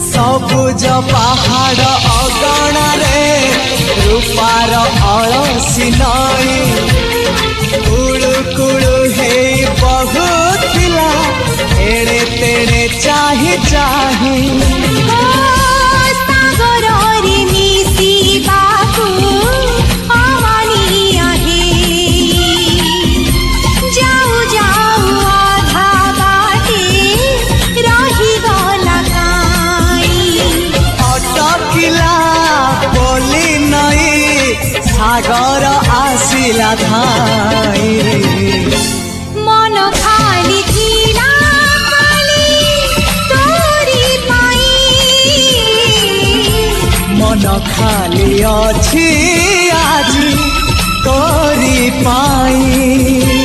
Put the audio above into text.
सबुज पहाड़ अगणारे रूपार अलसी नई कुड़ू कुड़ू हे बहुथिला एड़े तेड़े चाही चाही सागर आसिला धाई मन खाली थिला खाली तोरी पाई मन खाली अछि आजी तोरी पाई।